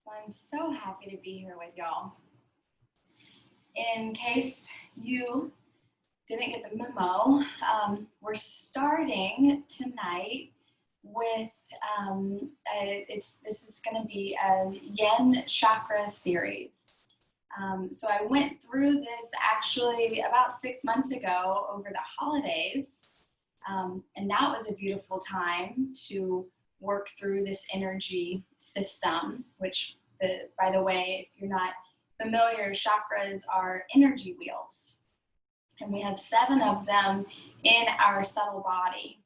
I'm so happy to be here with y'all. In case you didn't get the memo, we're starting tonight with, this is going to be a yin chakra series. So I went through this actually about 6 months ago over the holidays, and that was a beautiful time to work through this energy system, which, by the way, if you're not familiar, chakras are energy wheels. And we have 7 of them in our subtle body.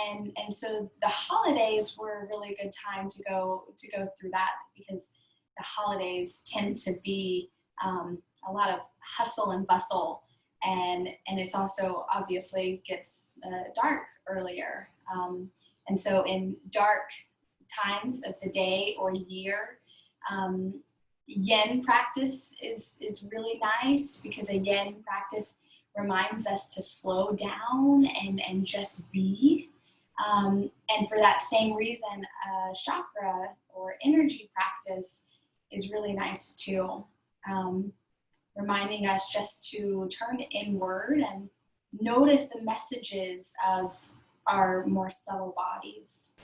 And so the holidays were a really good time to go through that, because the holidays tend to be a lot of hustle and bustle. And it's also obviously gets dark earlier. And so in dark times of the day or year, yin practice is really nice, because a yin practice reminds us to slow down and just be. And for that same reason, chakra or energy practice is really nice too. Reminding us just to turn inward and notice the messages of our more subtle bodies.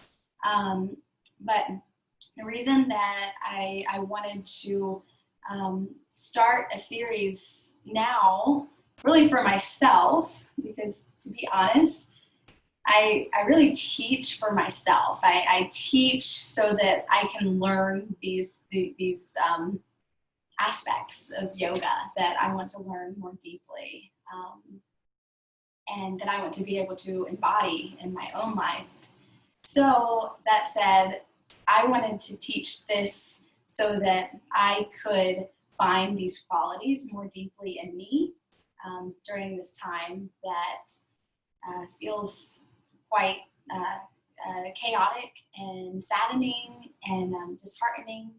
But the reason that I wanted to start a series now, really for myself, because to be honest, I really teach for myself. I teach so that I can learn these aspects of yoga that I want to learn more deeply, and that I want to be able to embody in my own life. So that said, I wanted to teach this so that I could find these qualities more deeply in me during this time that feels quite chaotic and saddening and disheartening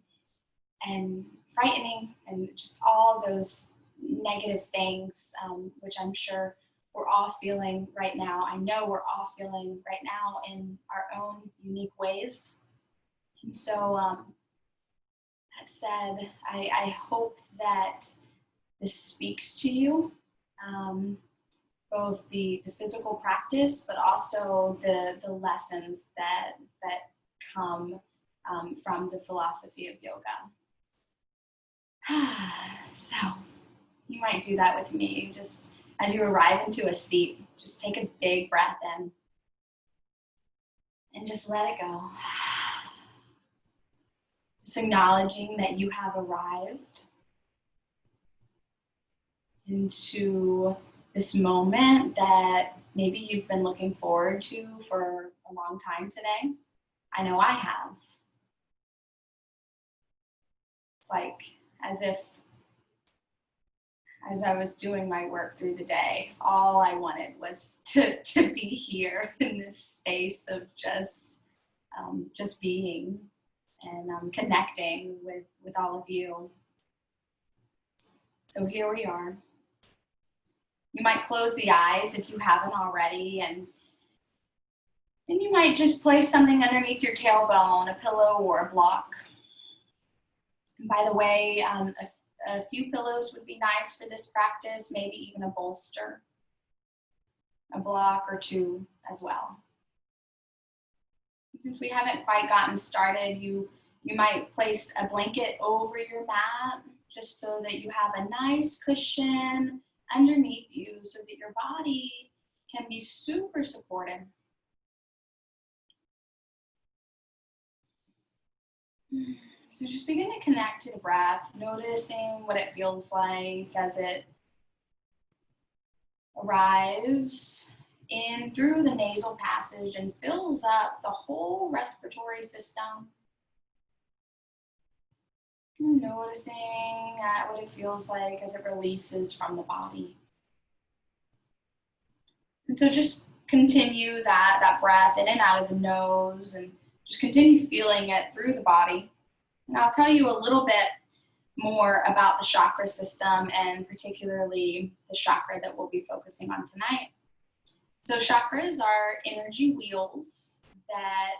and frightening, and just all those negative things, which I'm sure we're all feeling right now. I know we're all feeling right now in our own unique ways. And so that said, I hope that this speaks to you, both the physical practice, but also the lessons that come from the philosophy of yoga. So you might do that with me. Just as you arrive into a seat, just take a big breath in and just let it go. Just acknowledging that you have arrived into this moment that maybe you've been looking forward to for a long time today. I know I have. It's like as I was doing my work through the day, all I wanted was to be here in this space of just being and connecting with all of you. So here we are. You might close the eyes if you haven't already, and you might just place something underneath your tailbone, a pillow or a block. And by the way, a few pillows would be nice for this practice, maybe even a bolster, a block or 2 as well. Since we haven't quite gotten started, you might place a blanket over your mat, just so that you have a nice cushion underneath you, so that your body can be super supported. So just begin to connect to the breath, noticing what it feels like as it arrives in through the nasal passage and fills up the whole respiratory system. And noticing what it feels like as it releases from the body. And so just continue that breath in and out of the nose, and just continue feeling it through the body. And I'll tell you a little bit more about the chakra system, and particularly the chakra that we'll be focusing on tonight. So chakras are energy wheels that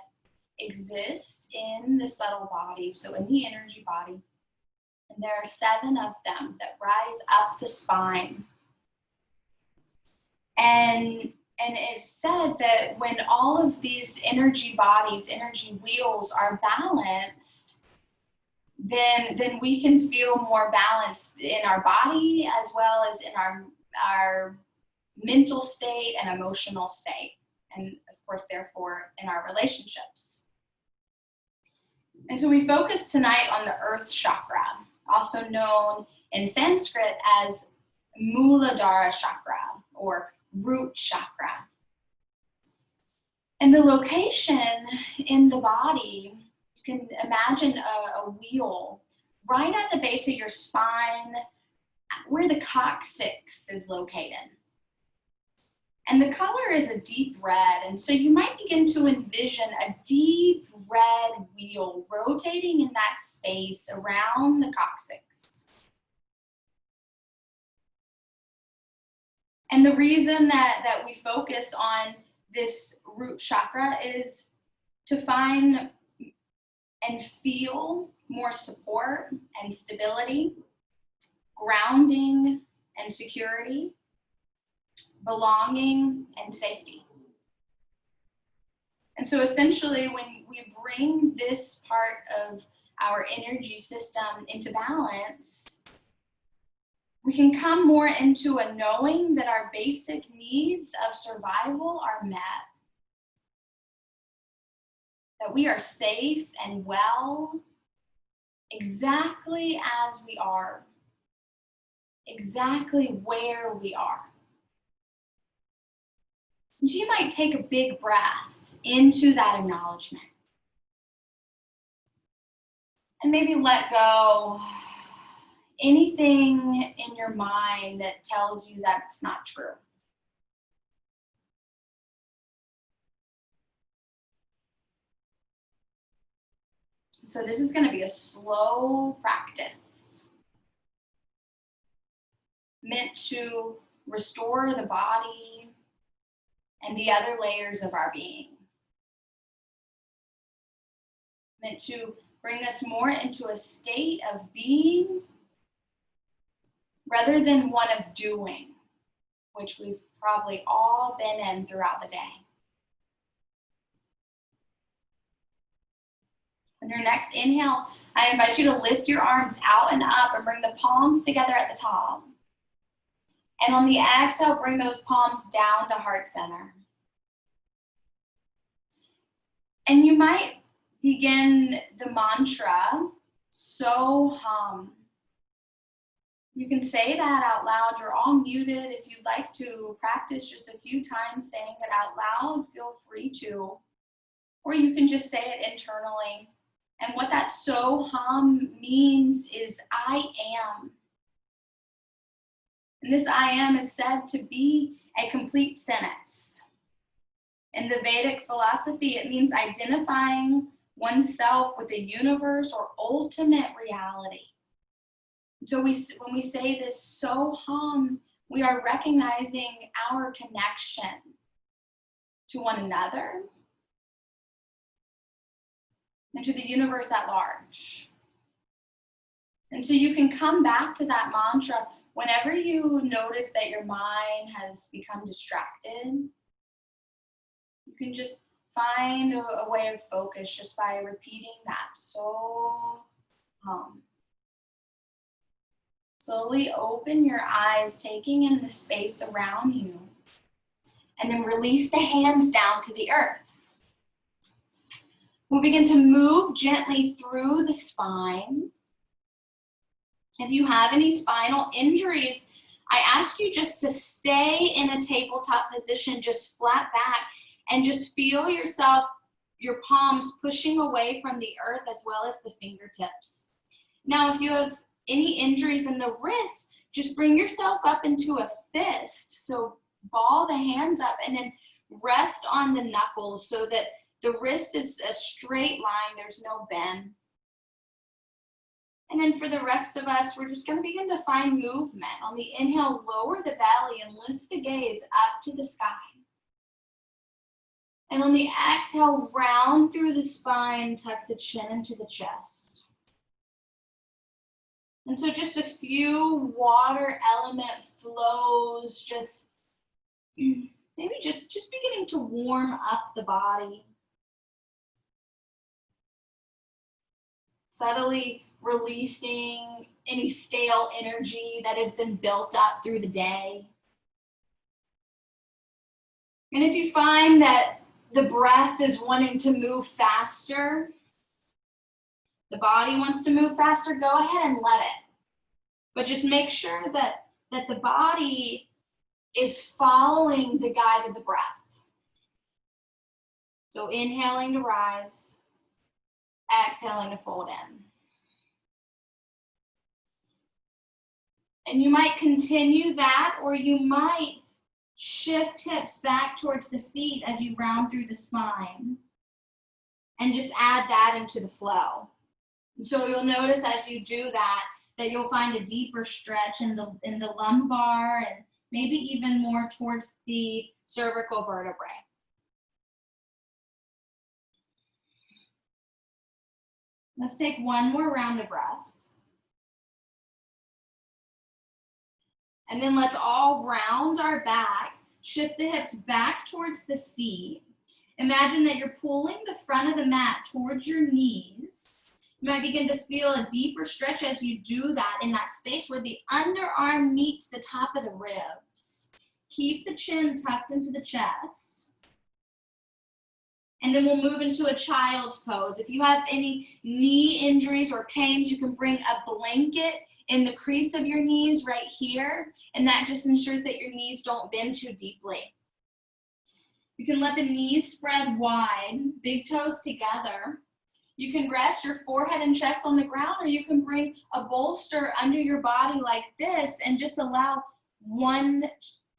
exist in the subtle body, so in the energy body. And there are 7 of them that rise up the spine. And it's said that when all of these energy bodies, energy wheels are balanced, then we can feel more balanced in our body as well as in our mental state and emotional state. And of course, therefore, in our relationships. And so we focus tonight on the earth chakra, also known in Sanskrit as Muladhara chakra or root chakra. And the location in the body, you can imagine a wheel right at the base of your spine where the coccyx is located. And the color is a deep red, and so you might begin to envision a deep red wheel rotating in that space around the coccyx. And the reason that we focus on this root chakra is to find and feel more support and stability, grounding and security, belonging and safety. And so essentially when we bring this part of our energy system into balance, we can come more into a knowing that our basic needs of survival are met. That we are safe and well exactly as we are, exactly where we are. So you might take a big breath into that acknowledgement. And maybe let go anything in your mind that tells you that's not true. So this is going to be a slow practice meant to restore the body and the other layers of our being. Meant to bring us more into a state of being rather than one of doing, which we've probably all been in throughout the day. On your next inhale, I invite you to lift your arms out and up and bring the palms together at the top. And on the exhale, bring those palms down to heart center. And you might begin the mantra, so hum. You can say that out loud. You're all muted. If you'd like to practice just a few times saying it out loud, feel free to. Or you can just say it internally. And what that so hum means is I am. And this I am is said to be a complete sentence. In the Vedic philosophy, it means identifying oneself with the universe or ultimate reality. So when we say this so hum, we are recognizing our connection to one another and to the universe at large. And so you can come back to that mantra whenever you notice that your mind has become distracted. You can just find a way of focus just by repeating that so hum. Slowly open your eyes, taking in the space around you, and then release the hands down to the earth. We'll begin to move gently through the spine. If you have any spinal injuries, I ask you just to stay in a tabletop position, just flat back, and just feel yourself, your palms pushing away from the earth as well as the fingertips. Now, if you have any injuries in the wrists, just bring yourself up into a fist. So ball the hands up and then rest on the knuckles so that the wrist is a straight line, there's no bend. And then for the rest of us, we're just going to begin to find movement. On the inhale, lower the belly and lift the gaze up to the sky. And on the exhale, round through the spine, tuck the chin into the chest. And so just a few water element flows, just maybe just beginning to warm up the body. Subtly releasing any stale energy that has been built up through the day. And if you find that the breath is wanting to move faster, the body wants to move faster, go ahead and let it. But just make sure that the body is following the guide of the breath. So inhaling to rise, exhaling to fold in. And you might continue that, or you might shift hips back towards the feet as you round through the spine. And just add that into the flow. And so you'll notice as you do that you'll find a deeper stretch in the lumbar and maybe even more towards the cervical vertebrae. Let's take one more round of breath. And then let's all round our back, shift the hips back towards the feet. Imagine that you're pulling the front of the mat towards your knees. You might begin to feel a deeper stretch as you do that in that space where the underarm meets the top of the ribs. Keep the chin tucked into the chest. And then we'll move into a child's pose. If you have any knee injuries or pains, you can bring a blanket in the crease of your knees right here, and that just ensures that your knees don't bend too deeply. You can let the knees spread wide, big toes together. You can rest your forehead and chest on the ground, or you can bring a bolster under your body like this and just allow one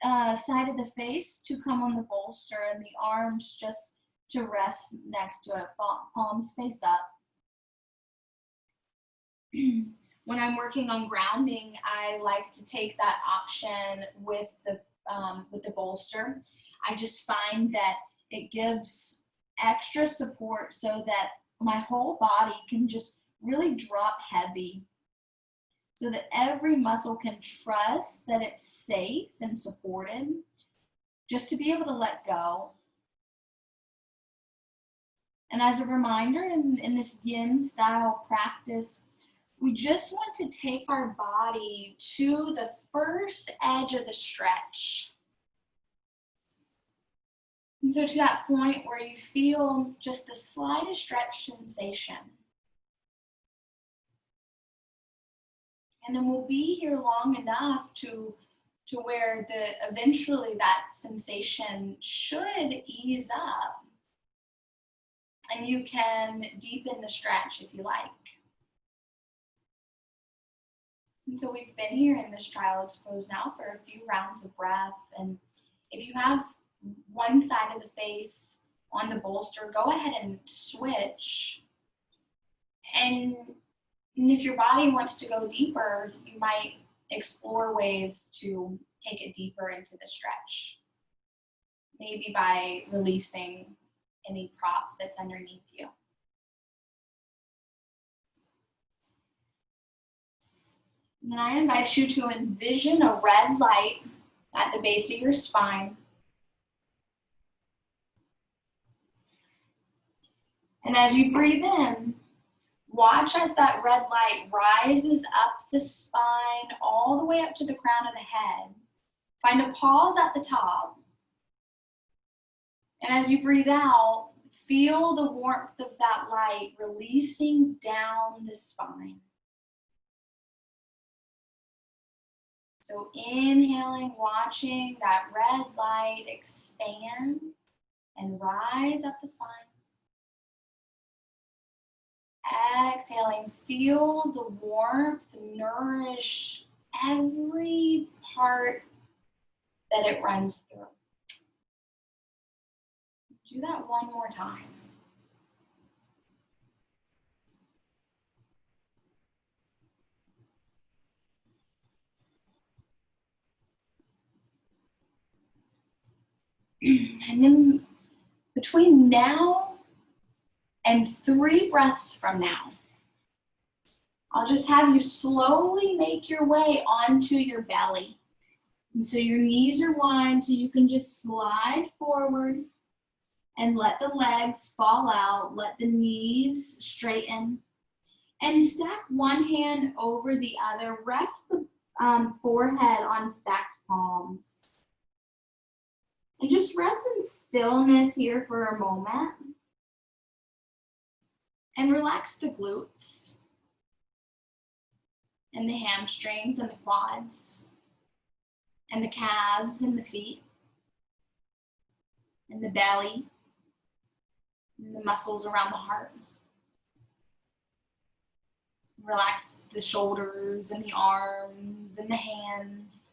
side of the face to come on the bolster and the arms just to rest next to it, palms face up. When I'm working on grounding, I like to take that option with the bolster. I just find that it gives extra support so that my whole body can just really drop heavy, so that every muscle can trust that it's safe and supported, just to be able to let go. And as a reminder, in this yin-style practice, we just want to take our body to the first edge of the stretch. And so to that point where you feel just the slightest stretch sensation. And then we'll be here long enough to where eventually that sensation should ease up. And you can deepen the stretch if you like. And so we've been here in this child's pose now for a few rounds of breath. And if you have one side of the face on the bolster, go ahead and switch. And if your body wants to go deeper, you might explore ways to take it deeper into the stretch. Maybe by releasing any prop that's underneath you. And then I invite you to envision a red light at the base of your spine. And as you breathe in, watch as that red light rises up the spine all the way up to the crown of the head. Find a pause at the top. And as you breathe out, feel the warmth of that light releasing down the spine. So inhaling, watching that red light expand and rise up the spine. Exhaling, feel the warmth nourish every part that it runs through. Do that one more time. And then between now and 3 breaths from now, I'll just have you slowly make your way onto your belly. And so your knees are wide, so you can just slide forward and let the legs fall out, let the knees straighten, and stack one hand over the other. Rest the forehead on stacked palms. And just rest in stillness here for a moment. And relax the glutes and the hamstrings and the quads and the calves and the feet and the belly and the muscles around the heart. Relax the shoulders and the arms and the hands,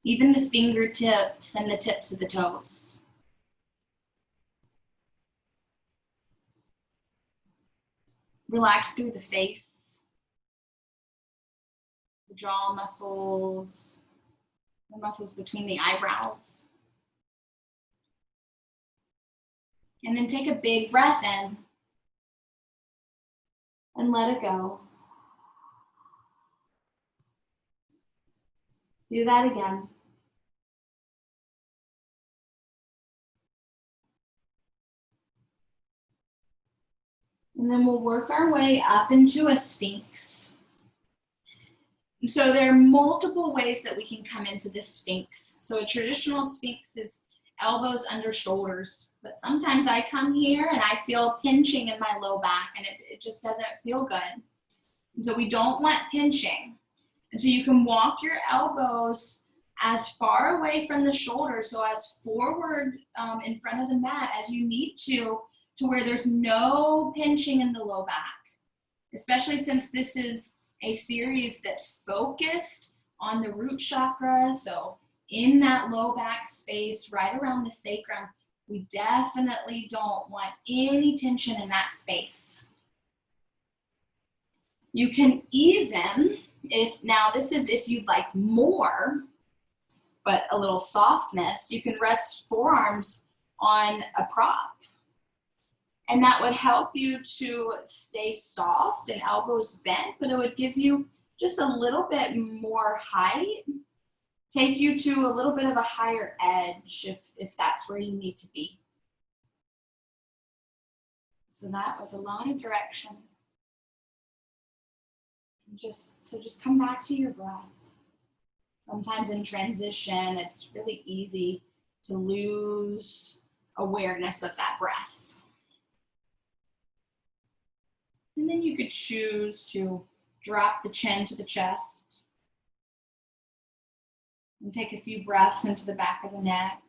even the fingertips and the tips of the toes. Relax through the face, the jaw muscles, the muscles between the eyebrows. And then take a big breath in and let it go. Do that again. And then we'll work our way up into a Sphinx. So there are multiple ways that we can come into this Sphinx. So a traditional Sphinx is elbows under shoulders, but sometimes I come here and I feel pinching in my low back and it just doesn't feel good. And so we don't want pinching. And so you can walk your elbows as far away from the shoulder, so as forward in front of the mat as you need to where there's no pinching in the low back, especially since this is a series that's focused on the root chakra. So in that low back space, right around the sacrum, we definitely don't want any tension in that space. You can even, if you'd like more, but a little softness, you can rest forearms on a prop. And that would help you to stay soft and elbows bent, but it would give you just a little bit more height, take you to a little bit of a higher edge if that's where you need to be. So that was a lot of direction. Just come back to your breath. Sometimes in transition, it's really easy to lose awareness of that breath. And then you could choose to drop the chin to the chest and take a few breaths into the back of the neck.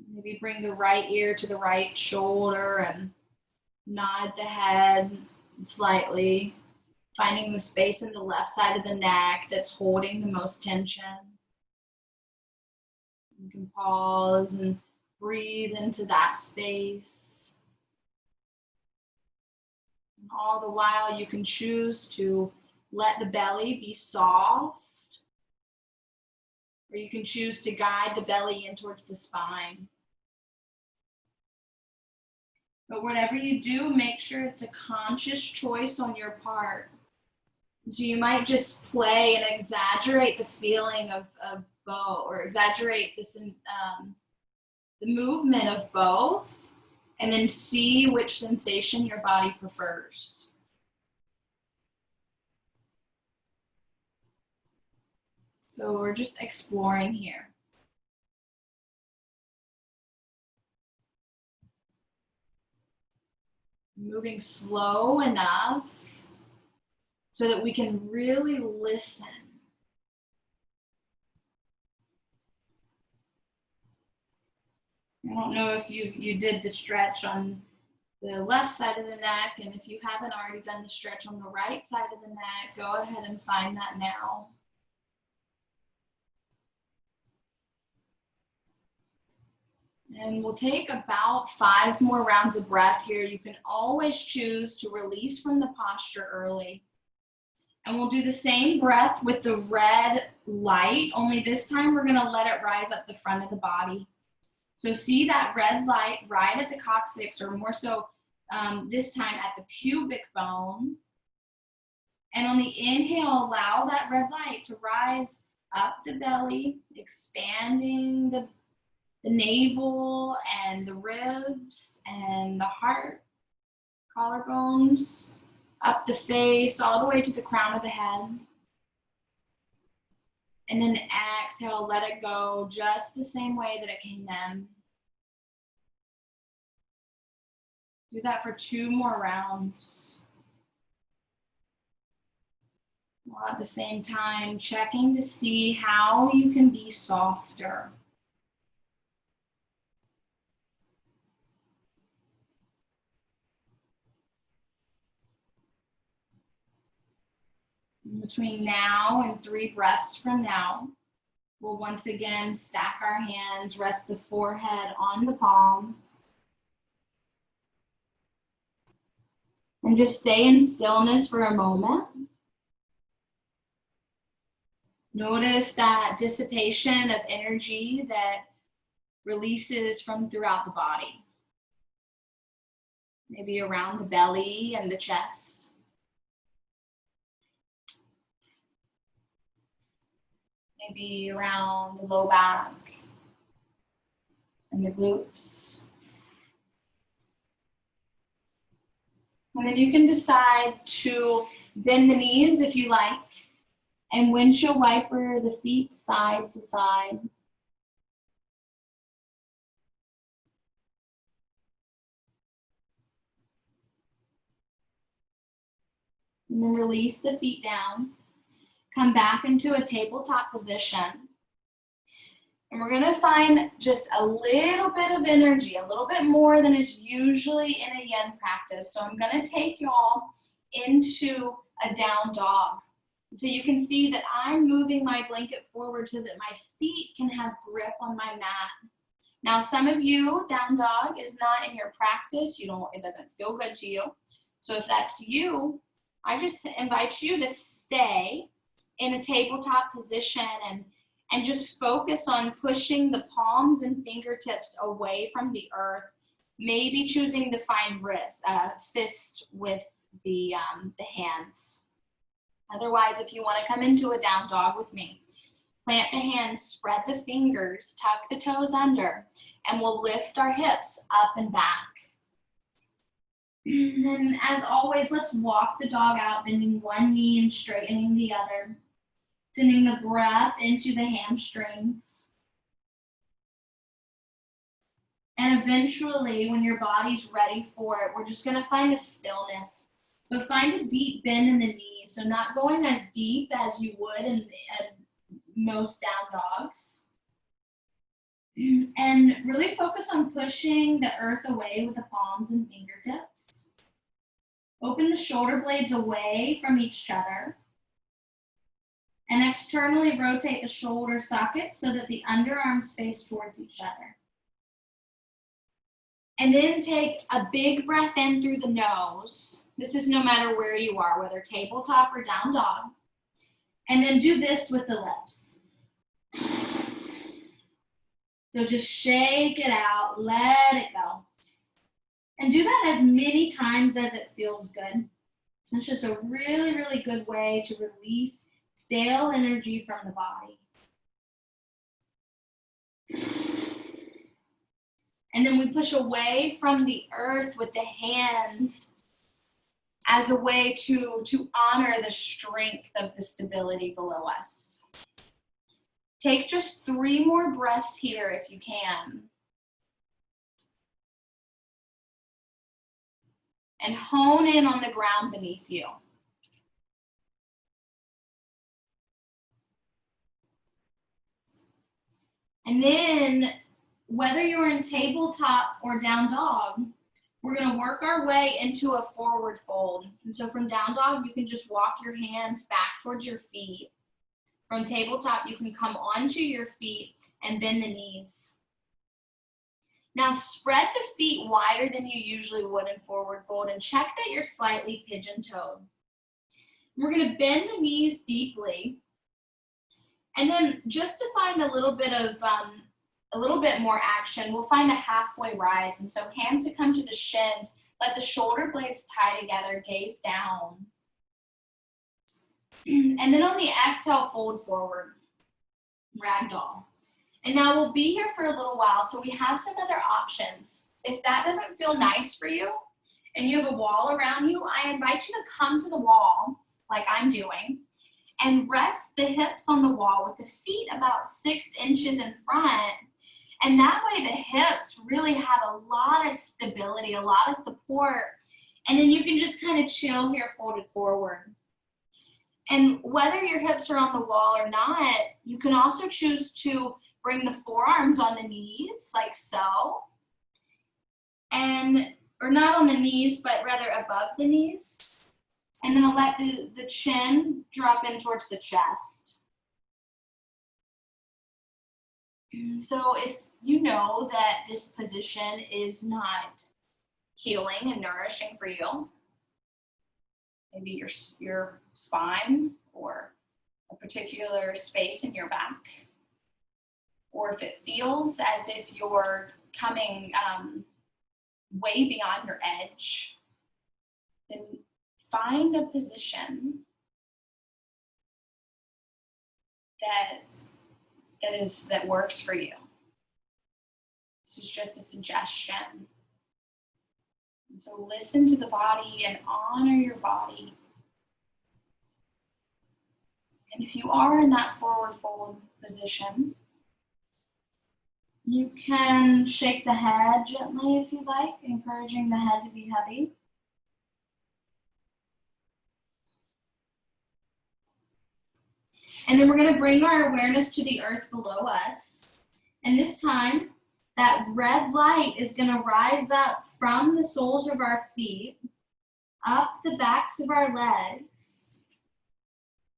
Maybe bring the right ear to the right shoulder and nod the head slightly, finding the space in the left side of the neck that's holding the most tension. You can pause and breathe into that space. And all the while, you can choose to let the belly be soft, or you can choose to guide the belly in towards the spine. But whatever you do, make sure it's a conscious choice on your part. So you might just play and exaggerate the feeling of both, or exaggerate this the movement of both, and then see which sensation your body prefers. So we're just exploring here. Moving slow enough so that we can really listen. I don't know if you did the stretch on the left side of the neck, and if you haven't already done the stretch on the right side of the neck, go ahead and find that now. And we'll take about 5 more rounds of breath here. You can always choose to release from the posture early. And we'll do the same breath with the red light, only this time we're gonna let it rise up the front of the body. So see that red light right at the coccyx, or more so this time at the pubic bone. And on the inhale, allow that red light to rise up the belly, expanding the navel and the ribs and the heart, collarbones, up the face, all the way to the crown of the head. And then exhale, let it go just the same way that it came in. Do that for 2 more rounds. While at the same time, checking to see how you can be softer. Between now and 3 breaths from now, we'll once again stack our hands, rest the forehead on the palms. And just stay in stillness for a moment. Notice that dissipation of energy that releases from throughout the body. Maybe around the belly and the chest. Maybe around the low back and the glutes. And then you can decide to bend the knees if you like, and windshield wiper the feet side to side. And then release the feet down. Come back into a tabletop position. And we're gonna find just a little bit of energy, a little bit more than it's usually in a yin practice. So I'm gonna take y'all into a down dog. So you can see that I'm moving my blanket forward so that my feet can have grip on my mat. Now, some of you, down dog is not in your practice. It doesn't feel good to you. So if that's you, I just invite you to stay in a tabletop position and just focus on pushing the palms and fingertips away from the earth. Maybe choosing to find fist with the hands. Otherwise, if you want to come into a down dog with me, plant the hands, spread the fingers, tuck the toes under, and we'll lift our hips up and back. And as always, let's walk the dog out, bending one knee and straightening the other. Sending the breath into the hamstrings. And eventually, when your body's ready for it, we're just gonna find a stillness. But find a deep bend in the knees. So not going as deep as you would in most down dogs. And really focus on pushing the earth away with the palms and fingertips. Open the shoulder blades away from each other. And externally rotate the shoulder sockets so that the underarms face towards each other. And then take a big breath in through the nose. This is no matter where you are, whether tabletop or down dog. And then do this with the lips. So just shake it out, let it go. And do that as many times as it feels good. It's just a really, really good way to release stale energy from the body. And then we push away from the earth with the hands as a way to honor the strength of the stability below us. Take just 3 more breaths here if you can. And hone in on the ground beneath you. And then, whether you're in tabletop or down dog, we're gonna work our way into a forward fold. And so from down dog, you can just walk your hands back towards your feet. From tabletop, you can come onto your feet and bend the knees. Now spread the feet wider than you usually would in forward fold and check that you're slightly pigeon-toed. We're going to bend the knees deeply. And then just to find a little bit more action, we'll find a halfway rise. And so hands to come to the shins, let the shoulder blades tie together, gaze down. And then on the exhale, fold forward, ragdoll. And now we'll be here for a little while, so we have some other options. If that doesn't feel nice for you, and you have a wall around you, I invite you to come to the wall, like I'm doing, and rest the hips on the wall with the feet about 6 inches in front. And that way the hips really have a lot of stability, a lot of support. And then you can just kind of chill here folded forward. And whether your hips are on the wall or not, you can also choose to bring the forearms on the knees, like so. Or not on the knees, but rather above the knees. And then let the chin drop in towards the chest. So if you know that this position is not healing and nourishing for you, maybe your spine or a particular space in your back, or if it feels as if you're coming way beyond your edge, then find a position that works for you. This is just a suggestion. And so listen to the body and honor your body. And if you are in that forward fold position, you can shake the head gently if you like, encouraging the head to be heavy. And then we're going to bring our awareness to the earth below us. And this time, that red light is going to rise up from the soles of our feet, up the backs of our legs,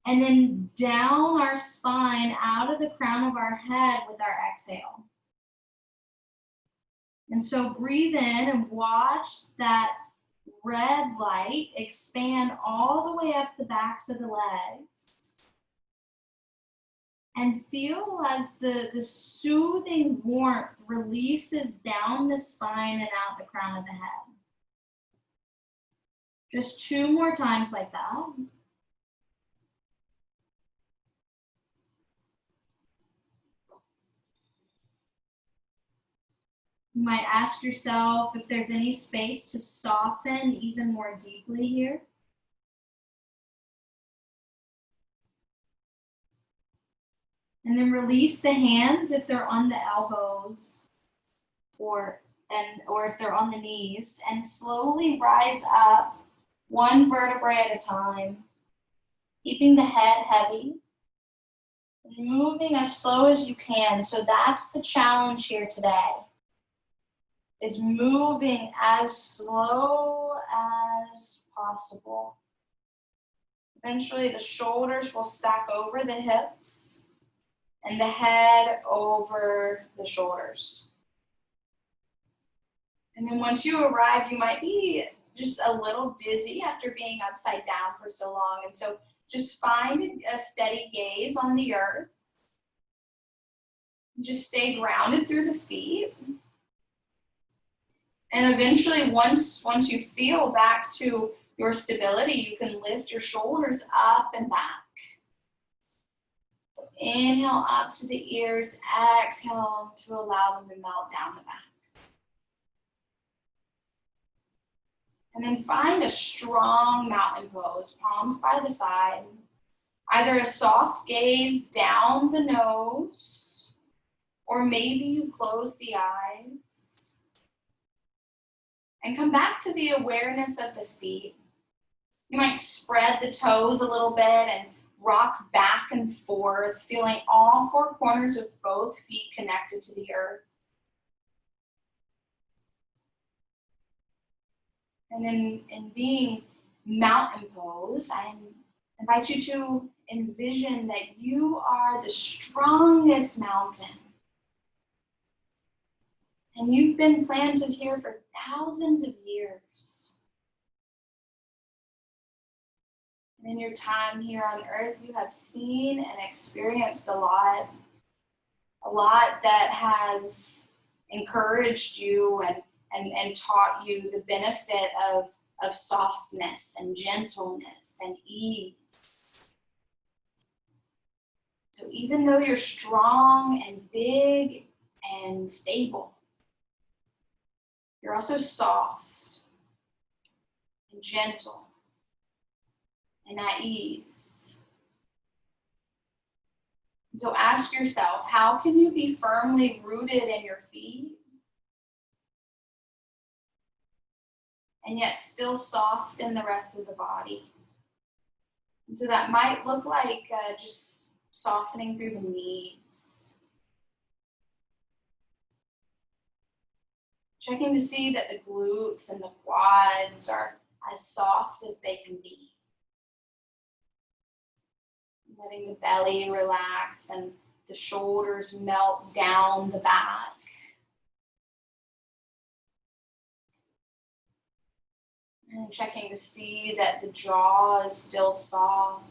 and then down our spine, out of the crown of our head with our exhale. And so breathe in and watch that red light expand all the way up the backs of the legs. And feel as the soothing warmth releases down the spine and out the crown of the head. Just 2 more times like that. You might ask yourself if there's any space to soften even more deeply here. And then release the hands if they're on the elbows or if they're on the knees, and slowly rise up 1 vertebrae at a time, keeping the head heavy, moving as slow as you can. So that's the challenge here today, is moving as slow as possible. Eventually the shoulders will stack over the hips and the head over the shoulders. And then once you arrive, you might be just a little dizzy after being upside down for so long. And so just find a steady gaze on the earth. Just stay grounded through the feet. And eventually, once you feel back to your stability, you can lift your shoulders up and back. So inhale up to the ears, exhale to allow them to melt down the back. And then find a strong mountain pose, palms by the side. Either a soft gaze down the nose, or maybe you close the eyes. And come back to the awareness of the feet. You might spread the toes a little bit and rock back and forth, feeling all 4 corners of both feet connected to the earth. And in being mountain pose, I invite you to envision that you are the strongest mountain. And you've been planted here for thousands of years. And In your time here on earth, you have seen and experienced a lot that has encouraged you and taught you the benefit of softness and gentleness and ease. So even though you're strong and big and stable, you're also soft and gentle and at ease. So ask yourself, how can you be firmly rooted in your feet and yet still soft in the rest of the body? And so that might look like just softening through the knees. Checking to see that the glutes and the quads are as soft as they can be. Letting the belly relax and the shoulders melt down the back. And checking to see that the jaw is still soft,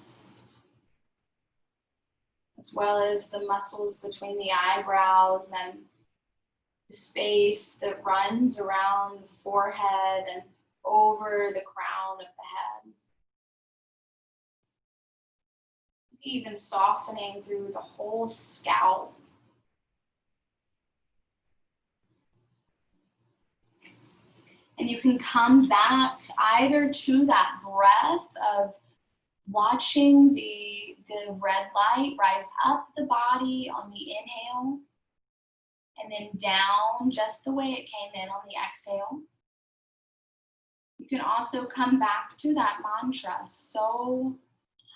as well as the muscles between the eyebrows and the space that runs around the forehead and over the crown of the head. Even softening through the whole scalp. And you can come back either to that breath of watching the red light rise up the body on the inhale and then down just the way it came in on the exhale. You can also come back to that mantra, so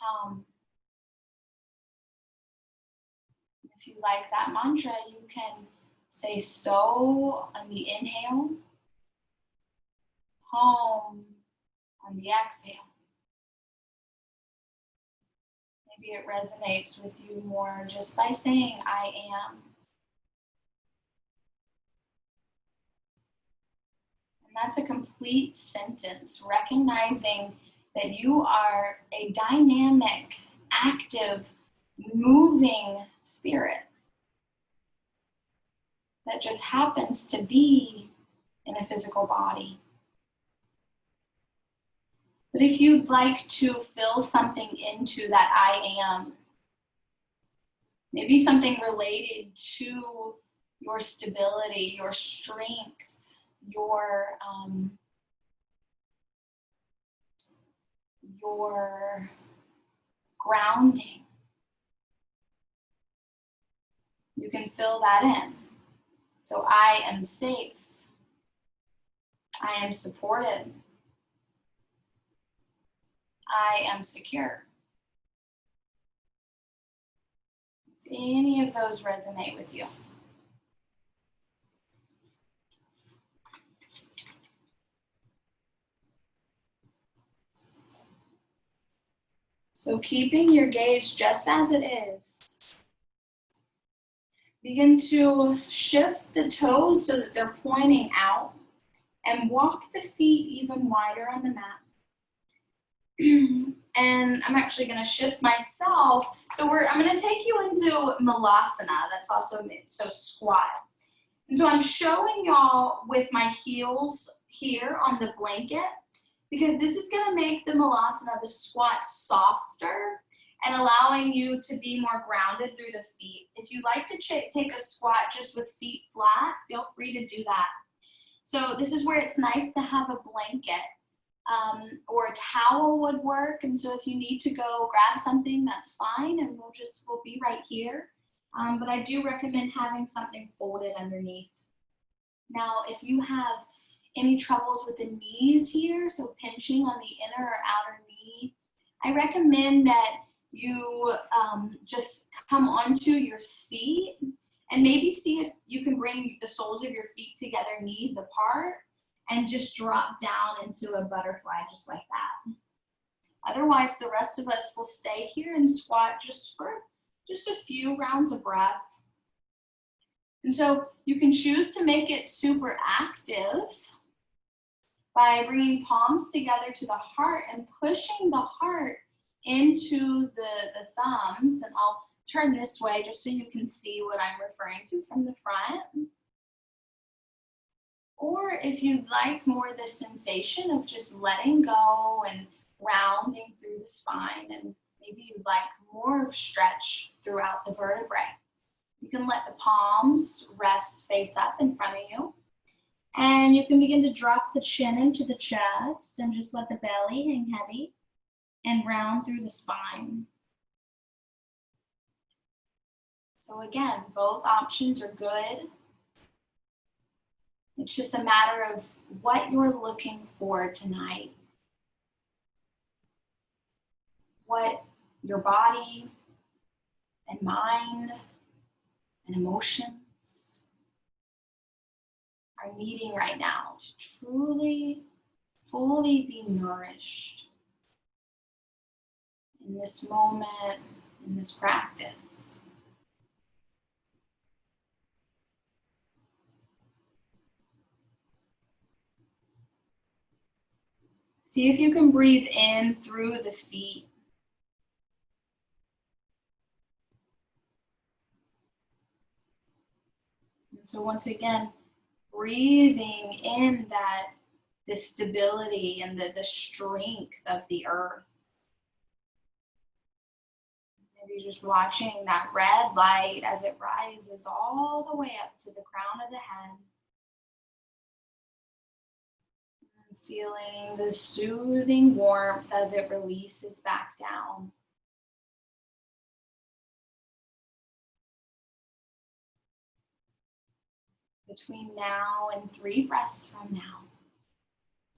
hum. If you like that mantra, you can say so on the inhale, home on the exhale. Maybe it resonates with you more just by saying I am. And that's a complete sentence, recognizing that you are a dynamic, active, moving spirit that just happens to be in a physical body. But if you'd like to fill something into that I am, maybe something related to your stability, your strength, your grounding, you can fill that in. So I am safe. I am supported. I am secure. If any of those resonate with you. So keeping your gaze just as it is, begin to shift the toes so that they're pointing out and walk the feet even wider on the mat. And I'm actually going to shift myself. So I'm going to take you into Malasana. That's also so squat. And so I'm showing y'all with my heels here on the blanket, because this is going to make the Malasana, the squat, softer and allowing you to be more grounded through the feet. If you like to take a squat just with feet flat, feel free to do that. So this is where it's nice to have a blanket or a towel would work. And so if you need to go grab something, that's fine. And we'll be right here. But I do recommend having something folded underneath. Now, if you have any troubles with the knees here, so pinching on the inner or outer knee, I recommend that you just come onto your seat and maybe see if you can bring the soles of your feet together, knees apart, and just drop down into a butterfly just like that. Otherwise, the rest of us will stay here and squat just for just a few rounds of breath. And so you can choose to make it super active by bringing palms together to the heart and pushing the heart into the thumbs, and I'll turn this way just so you can see what I'm referring to from the front. Or if you'd like more the sensation of just letting go and rounding through the spine, and maybe you'd like more of stretch throughout the vertebrae, you can let the palms rest face up in front of you. And you can begin to drop the chin into the chest and just let the belly hang heavy and round through the spine. So again, both options are good. It's just a matter of what you're looking for tonight. What your body and mind and emotions are needing right now to truly, fully be nourished in this moment, in this practice. See if you can breathe in through the feet. And so once again, breathing in the stability and the strength of the earth. Maybe just watching that red light as it rises all the way up to the crown of the head. And feeling the soothing warmth as it releases back down. Between now and 3 breaths from now.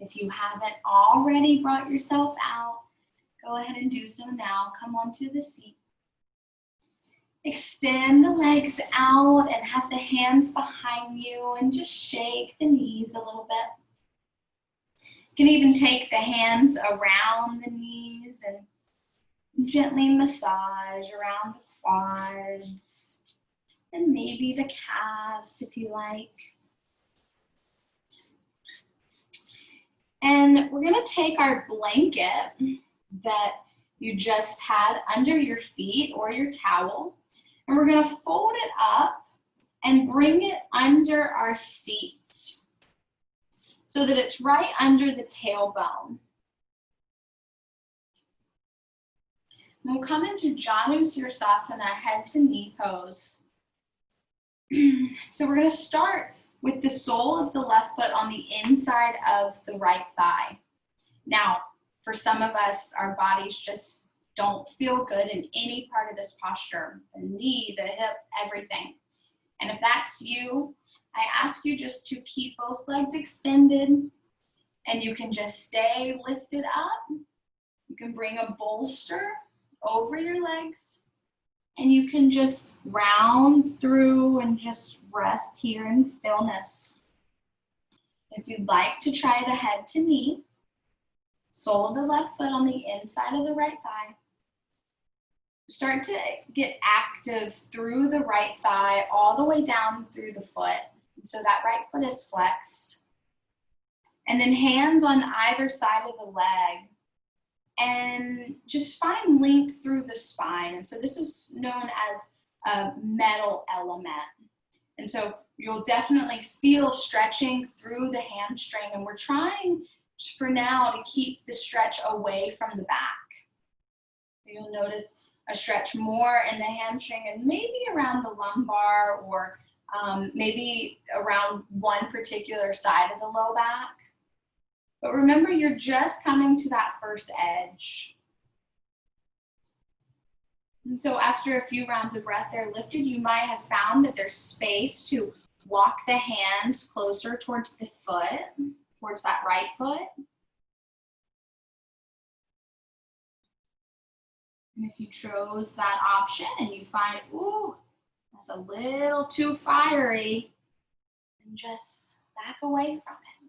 If you haven't already brought yourself out, go ahead and do so now. Come onto the seat. Extend the legs out and have the hands behind you and just shake the knees a little bit. You can even take the hands around the knees and gently massage around the quads and maybe the calves if you like. And we're going to take our blanket that you just had under your feet or your towel, and we're going to fold it up and bring it under our seat so that it's right under the tailbone. And we'll come into Janu Sirsasana, head to knee pose. So we're going to start with the sole of the left foot on the inside of the right thigh. Now, for some of us, our bodies just don't feel good in any part of this posture, the knee, the hip, everything. And if that's you, I ask you just to keep both legs extended, and you can just stay lifted up. You can bring a bolster over your legs, and you can just round through and just rest here in stillness. If you'd like to try the head to knee, sole of the left foot on the inside of the right thigh. Start to get active through the right thigh all the way down through the foot. So that right foot is flexed. And then hands on either side of the leg. And just find length through the spine. And so this is known as a metal element. And so you'll definitely feel stretching through the hamstring. And we're trying for now to keep the stretch away from the back. You'll notice a stretch more in the hamstring and maybe around the lumbar or maybe around one particular side of the low back. But remember, you're just coming to that first edge. And so after a few rounds of breath there lifted, you might have found that there's space to walk the hands closer towards the foot, towards that right foot. And if you chose that option and you find, ooh, that's a little too fiery, then just back away from it.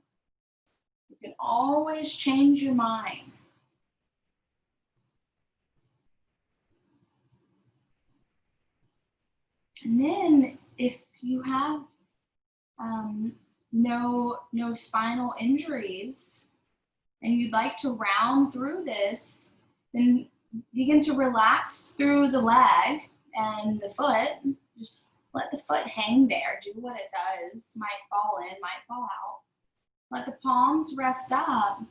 You can always change your mind. And then if you have no spinal injuries and you'd like to round through this, then Begin to relax through the leg and the foot. Just let the foot hang there. Do what it does. Might fall in, might fall out. Let the palms rest up.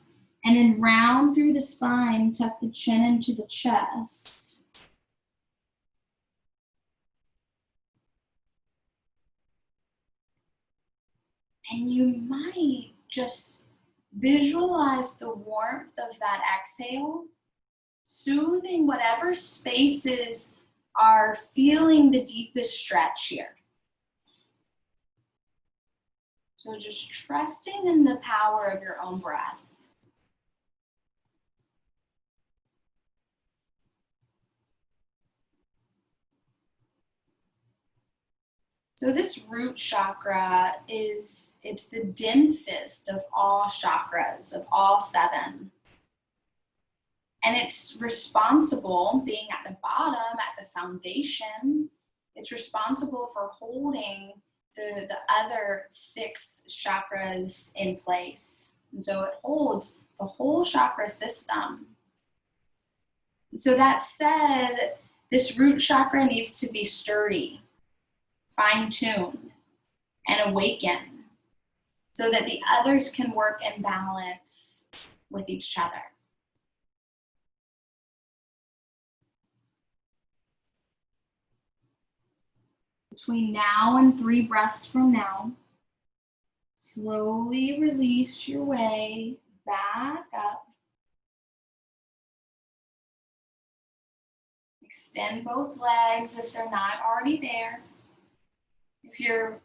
And then round through the spine, tuck the chin into the chest. And you might just visualize the warmth of that exhale, soothing whatever spaces are feeling the deepest stretch here. So just trusting in the power of your own breath. So this root chakra it's the densest of all chakras, of all 7. And it's responsible, being at the bottom, at the foundation, it's responsible for holding the other 6 chakras in place. And so it holds the whole chakra system. So that said, this root chakra needs to be sturdy, fine-tuned, and awakened so that the others can work in balance with each other. Between now and 3 breaths from now, slowly release your way back up. Extend both legs if they're not already there. If your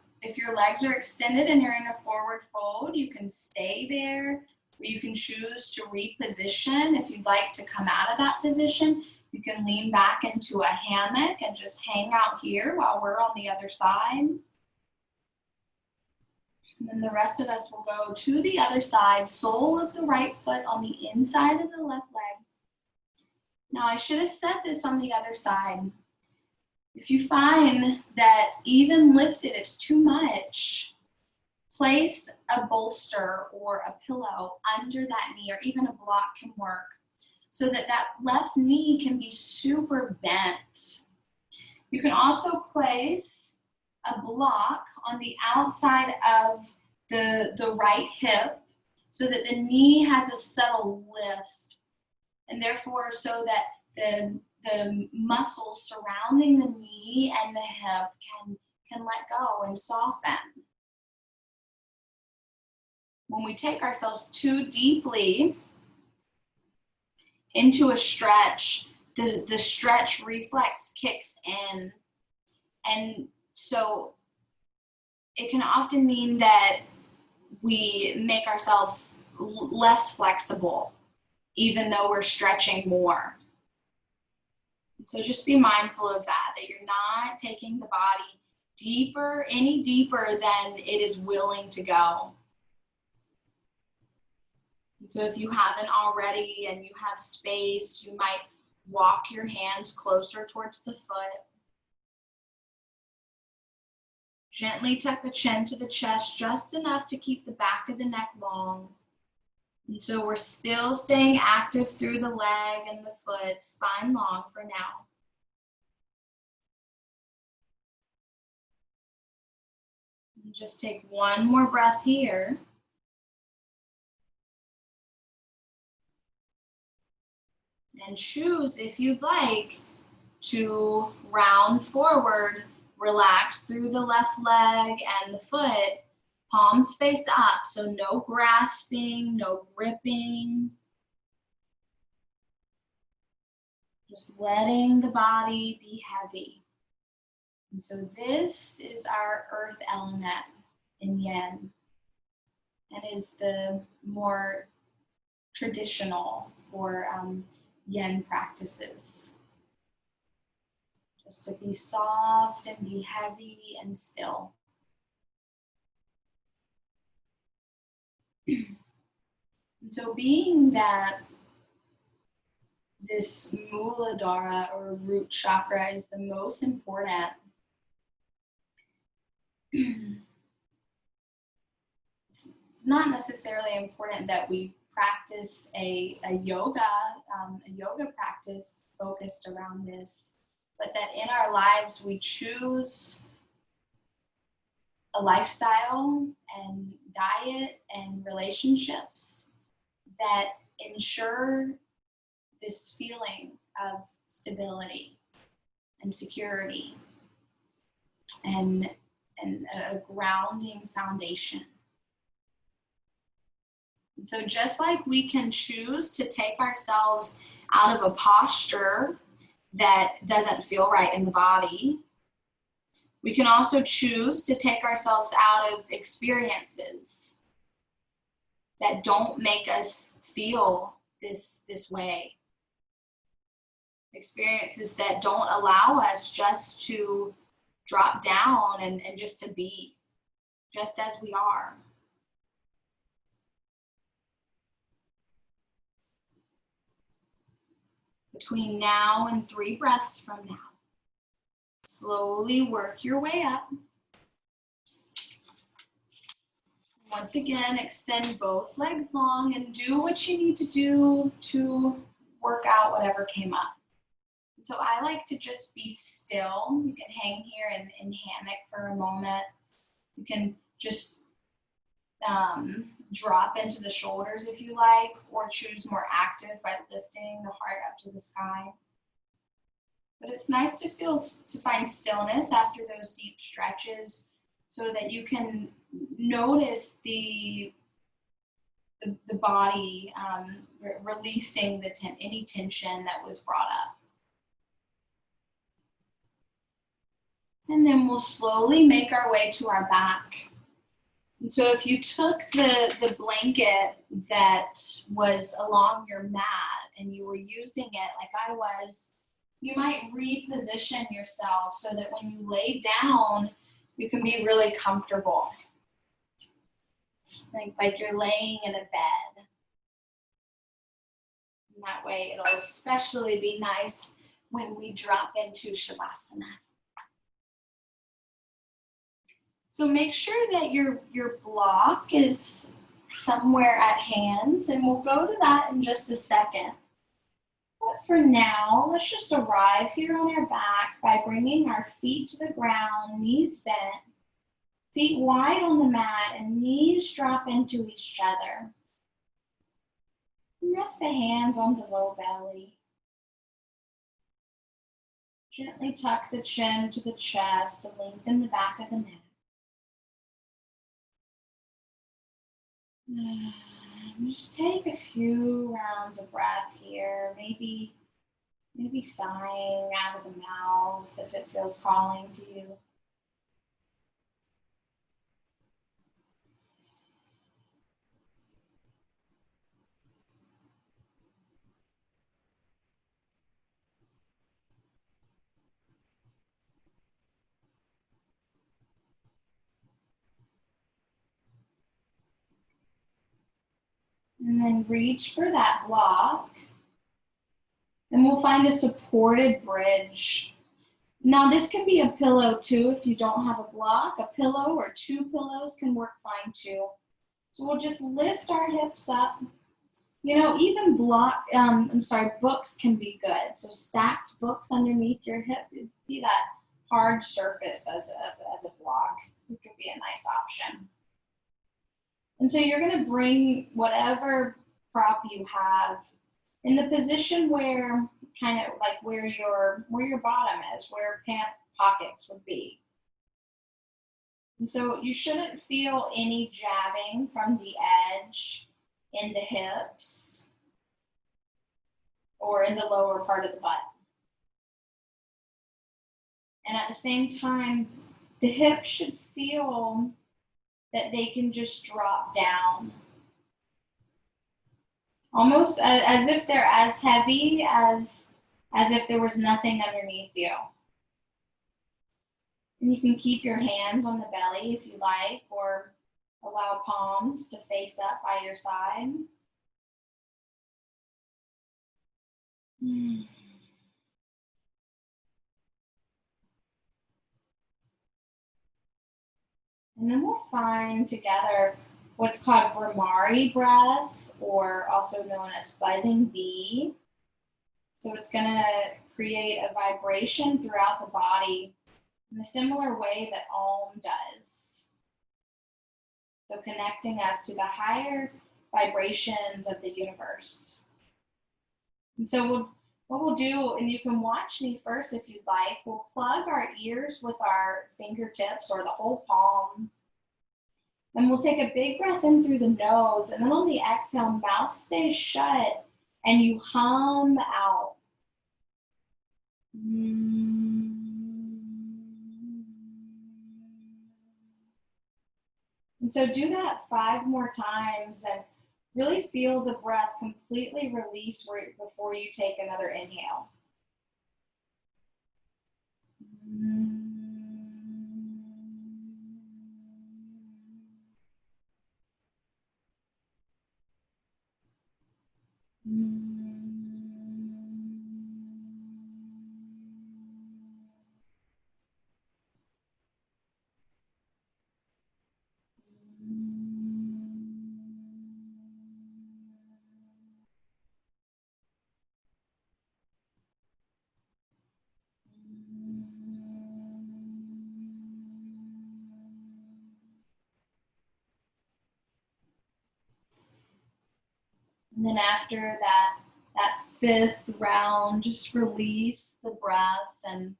legs are extended and you're in a forward fold, you can stay there, or you can choose to reposition. If you'd like to come out of that position, you can lean back into a hammock and just hang out here while we're on the other side. And then the rest of us will go to the other side, sole of the right foot on the inside of the left leg. Now I should have said this on the other side. If you find that even lifted it's too much, place a bolster or a pillow under that knee, or even a block can work, so that that left knee can be super bent. You can also place a block on the outside of the right hip so that the knee has a subtle lift, and therefore so that the muscles surrounding the knee and the hip can let go and soften. When we take ourselves too deeply into a stretch, the stretch reflex kicks in. And so it can often mean that we make ourselves less flexible, even though we're stretching more. So just be mindful of that you're not taking the body deeper, any deeper than it is willing to go. And so if you haven't already and you have space, you might walk your hands closer towards the foot. Gently tuck the chin to the chest, just enough to keep the back of the neck long. And so we're still staying active through the leg and the foot, spine long for now. And just take one more breath here. And choose, if you'd like, to round forward, relax through the left leg and the foot, palms face up, so no grasping, no gripping. Just letting the body be heavy. And so this is our earth element in yin, and is the more traditional for yin practices. Just to be soft and be heavy and still. And so being that this Muladhara or root chakra is the most important, it's not necessarily important that we practice a yoga practice focused around this, but that in our lives we choose a lifestyle and diet and relationships that ensure this feeling of stability and security and a grounding foundation. And so just like we can choose to take ourselves out of a posture that doesn't feel right in the body, we can also choose to take ourselves out of experiences that don't make us feel this way. Experiences that don't allow us just to drop down and just to be, just as we are. Between now and 3 breaths from now, slowly work your way up. Once again, extend both legs long and do what you need to do to work out whatever came up. So I like to just be still. You can hang here in hammock for a moment. You can just drop into the shoulders if you like, or choose more active by lifting the heart up to the sky. But it's nice to find stillness after those deep stretches so that you can notice the body releasing any tension that was brought up. And then we'll slowly make our way to our back. And so if you took the blanket that was along your mat and you were using it like I was, you might reposition yourself so that when you lay down, you can be really comfortable. Like you're laying in a bed. And that way it'll especially be nice when we drop into Shavasana. So make sure that your block is somewhere at hand, and we'll go to that in just a second. But for now, let's just arrive here on our back by bringing our feet to the ground, knees bent, feet wide on the mat, and knees drop into each other. And rest the hands on the low belly. Gently tuck the chin to the chest to lengthen the back of the neck. Just take a few rounds of breath here, maybe sighing out of the mouth if it feels calling to you. And then reach for that block. And we'll find a supported bridge. Now this can be a pillow too if you don't have a block. A pillow or 2 pillows can work fine too. So we'll just lift our hips up. You know, even books can be good. So stacked books underneath your hip, it'd be that hard surface as a block. It could be a nice option. And so you're going to bring whatever prop you have in the position where kind of like where your bottom is, where pant pockets would be. And so you shouldn't feel any jabbing from the edge in the hips or in the lower part of the butt. And at the same time, the hips should feel that they can just drop down. Almost as if they're as heavy as if there was nothing underneath you. And you can keep your hands on the belly if you like, or allow palms to face up by your side. And then we'll find together what's called Brahmari breath or also known as buzzing bee. So it's going to create a vibration throughout the body in a similar way that Om does. So connecting us to the higher vibrations of the universe. And so what we'll do, and you can watch me first if you'd like, we'll plug our ears with our fingertips or the whole palm. And we'll take a big breath in through the nose, and then on the exhale, mouth stays shut, and you hum out. And so do that 5 more times and really feel the breath completely release before you take another inhale. And then after that 5th round, just release the breath and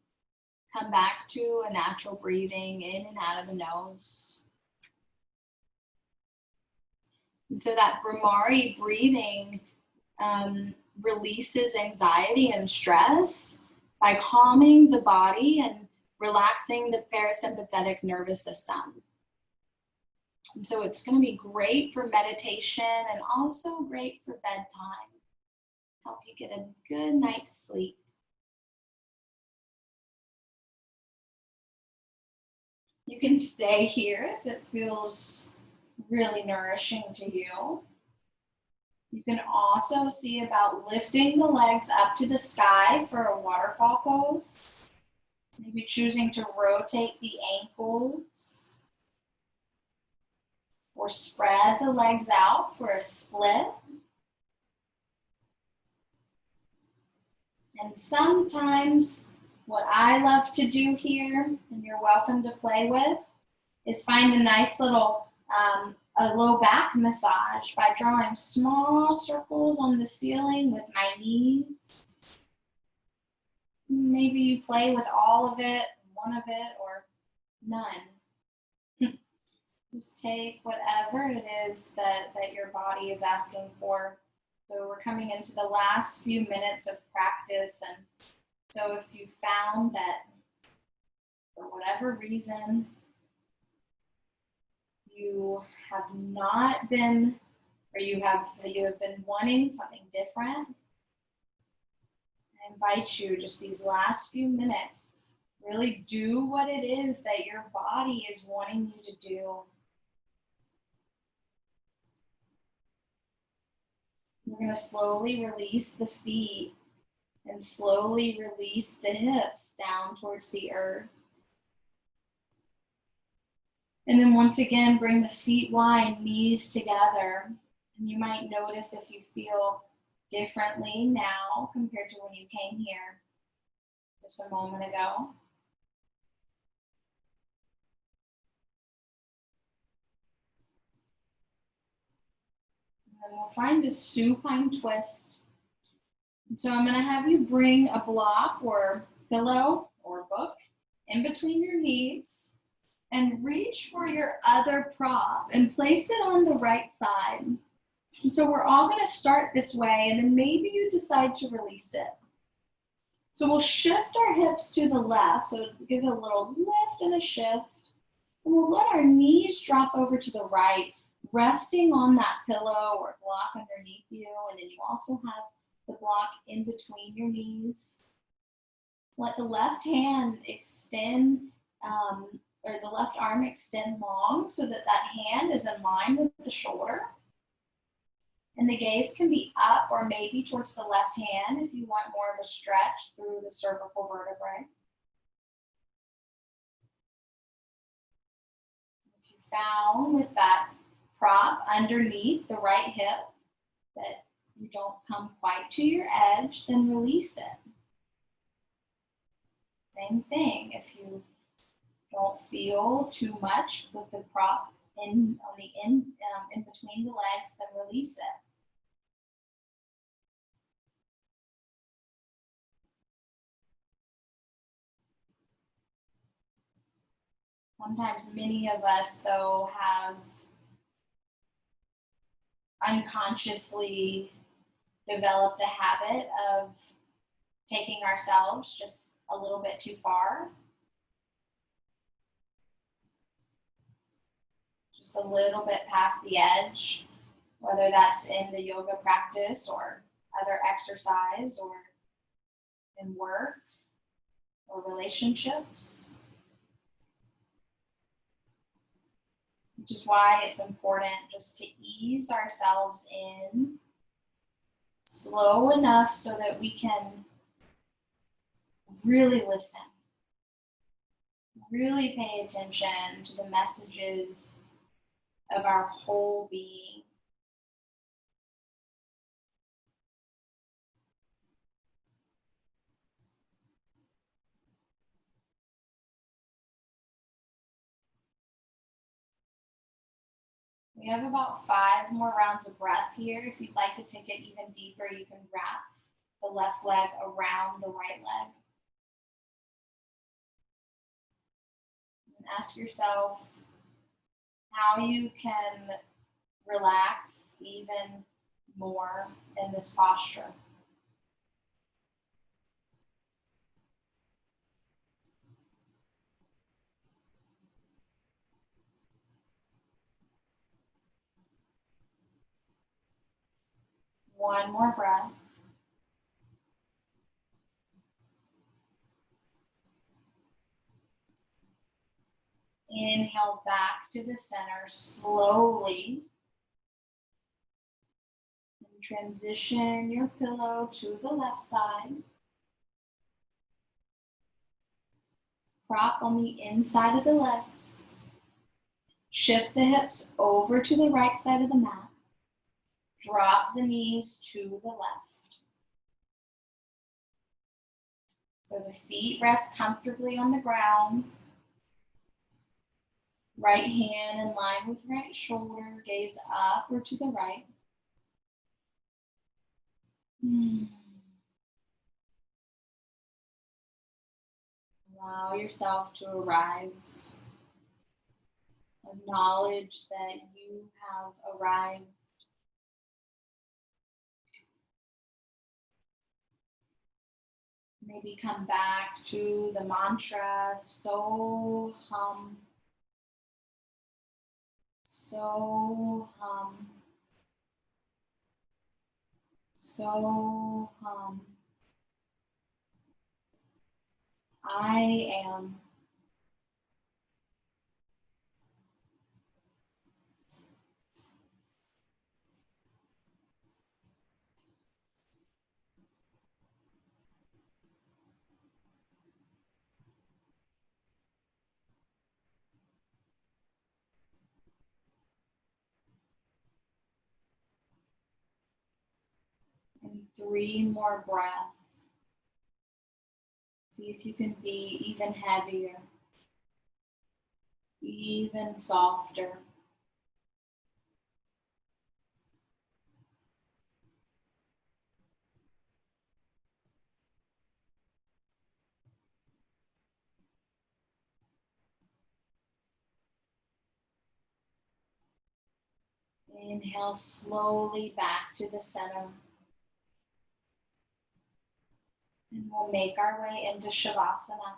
come back to a natural breathing in and out of the nose. And so that Brahmari breathing releases anxiety and stress by calming the body and relaxing the parasympathetic nervous system. And so it's going to be great for meditation and also great for bedtime. Help you get a good night's sleep. You can stay here if it feels really nourishing to you. You can also see about lifting the legs up to the sky for a waterfall pose. Maybe choosing to rotate the ankles. Or spread the legs out for a split. And sometimes what I love to do here, and you're welcome to play with, is find a nice little a low back massage by drawing small circles on the ceiling with my knees. Maybe you play with all of it, one of it, or none. Just take whatever it is that your body is asking for. So we're coming into the last few minutes of practice. And so if you found that for whatever reason, you have not been, or you have been wanting something different, I invite you just these last few minutes, really do what it is that your body is wanting you to do. We're going to slowly release the feet and slowly release the hips down towards the earth. And then once again, bring the feet wide, knees together. And you might notice if you feel differently now compared to when you came here just a moment ago. And then we'll find a supine twist. And so I'm going to have you bring a block or pillow or book in between your knees and reach for your other prop and place it on the right side. And so we're all going to start this way, and then maybe you decide to release it. So we'll shift our hips to the left, so give it a little lift and a shift. And we'll let our knees drop over to the right, resting on that pillow or block underneath you. And then you also have the block in between your knees. Let the left hand extend, or the left arm extend long so that that hand is in line with the shoulder. And the gaze can be up or maybe towards the left hand if you want more of a stretch through the cervical vertebrae. If you found with that prop underneath the right hip, that you don't come quite to your edge, then release it. Same thing, if you don't feel too much with the prop in between the legs, then release it. Sometimes many of us, though, have unconsciously developed a habit of taking ourselves just a little bit too far. Just a little bit past the edge, whether that's in the yoga practice or other exercise or in work or relationships. Which is why it's important just to ease ourselves in slow enough so that we can really listen, really pay attention to the messages of our whole being. We have about 5 more rounds of breath here. If you'd like to take it even deeper, you can wrap the left leg around the right leg. And ask yourself how you can relax even more in this posture. One more breath. Inhale back to the center slowly. And transition your pillow to the left side. Prop on the inside of the legs. Shift the hips over to the right side of the mat. Drop the knees to the left. So the feet rest comfortably on the ground. Right hand in line with right shoulder, gaze up or to the right. Allow yourself to arrive. Acknowledge that you have arrived. Maybe come back to the mantra, so hum. So hum. So hum. I am. And 3 more breaths. See if you can be even heavier, even softer. Inhale slowly back to the center. And we'll make our way into Shavasana.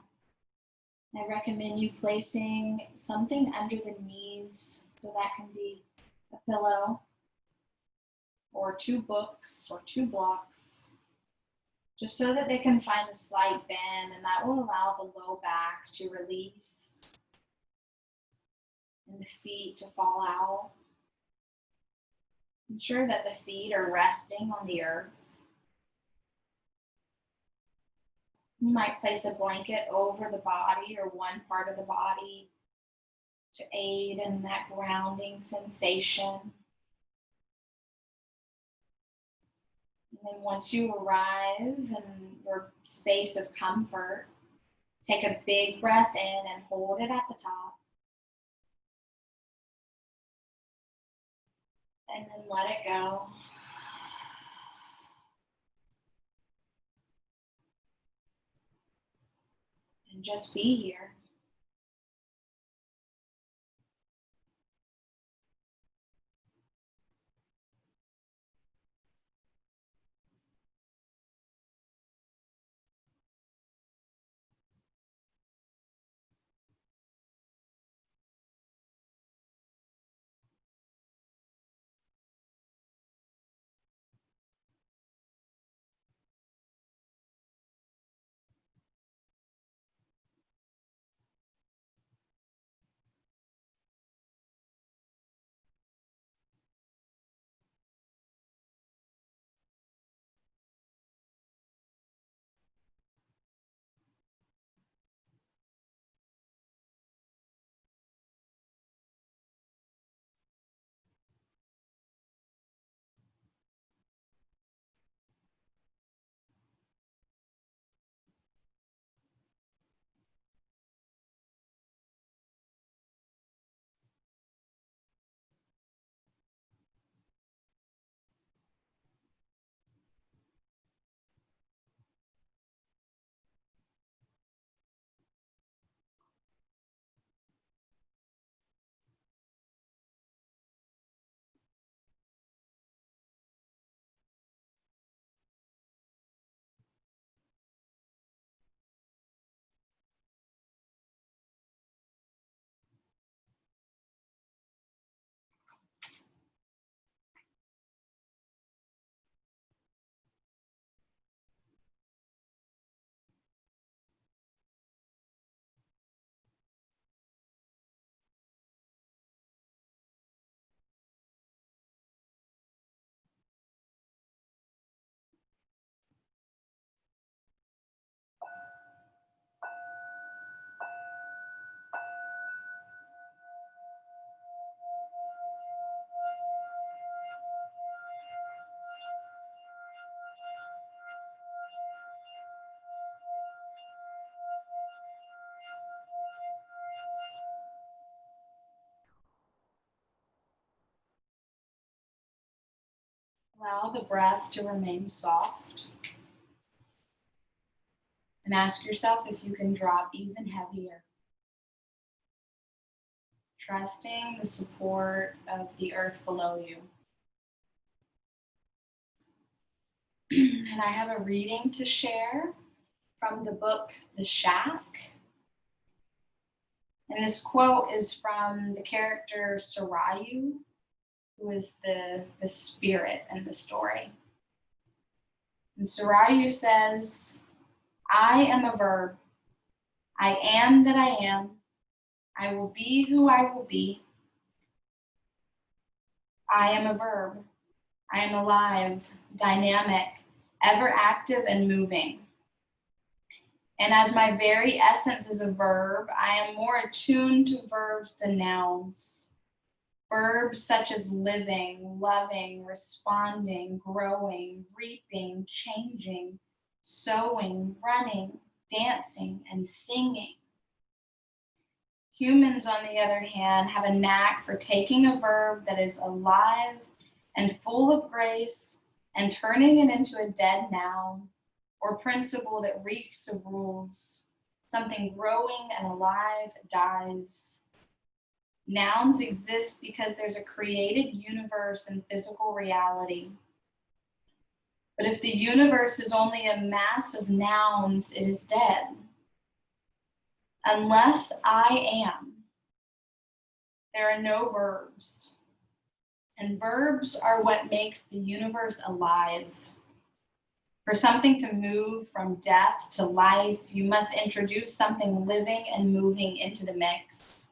I recommend you placing something under the knees, so that can be a pillow or 2 books or 2 blocks, just so that they can find a slight bend, and that will allow the low back to release and the feet to fall out. Ensure that the feet are resting on the earth. You might place a blanket over the body or one part of the body to aid in that grounding sensation. And then once you arrive in your space of comfort, take a big breath in and hold it at the top. And then let it go. And just be here. Allow the breath to remain soft. And ask yourself if you can drop even heavier. Trusting the support of the earth below you. And I have a reading to share from the book, The Shack. And this quote is from the character Sarayu, who is the spirit in the story. And Sarayu says, I am a verb. I am that I am. I will be who I will be. I am a verb. I am alive, dynamic, ever active and moving. And as my very essence is a verb, I am more attuned to verbs than nouns. Verbs such as living, loving, responding, growing, reaping, changing, sowing, running, dancing, and singing. Humans, on the other hand, have a knack for taking a verb that is alive and full of grace and turning it into a dead noun or principle that reeks of rules. Something growing and alive dies. Nouns exist because there's a created universe and physical reality. But if the universe is only a mass of nouns, it is dead. Unless I am, there are no verbs. And verbs are what makes the universe alive. For something to move from death to life, you must introduce something living and moving into the mix.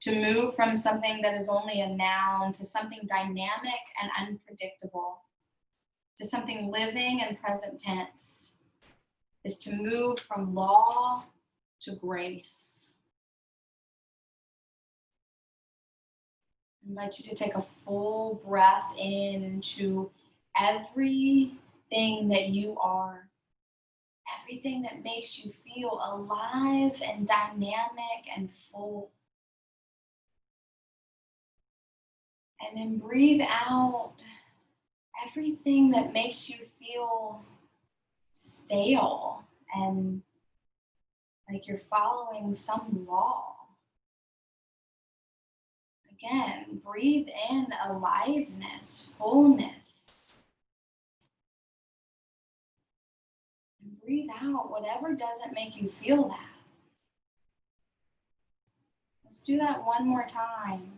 To move from something that is only a noun to something dynamic and unpredictable, to something living and present tense, is to move from law to grace. I invite you to take a full breath in into everything that you are, everything that makes you feel alive and dynamic and full. And then breathe out everything that makes you feel stale and like you're following some law. Again, breathe in aliveness, fullness. And breathe out whatever doesn't make you feel that. Let's do that one more time.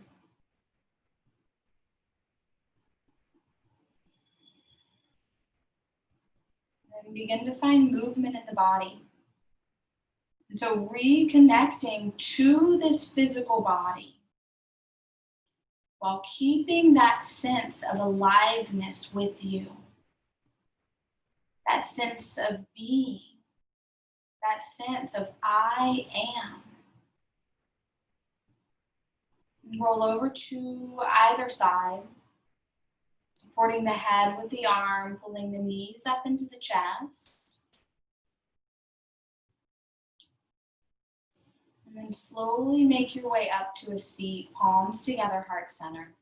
And begin to find movement in the body. And so reconnecting to this physical body while keeping that sense of aliveness with you. That sense of being. That sense of I am. Roll over to either side, supporting the head with the arm, pulling the knees up into the chest. And then slowly make your way up to a seat, palms together, heart center.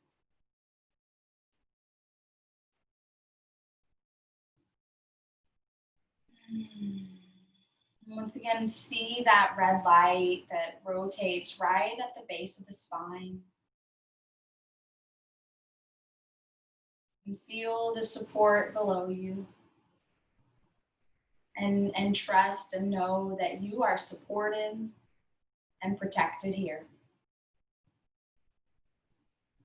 Once again, see that red light that rotates right at the base of the spine. And feel the support below you. And trust and know that you are supported and protected here.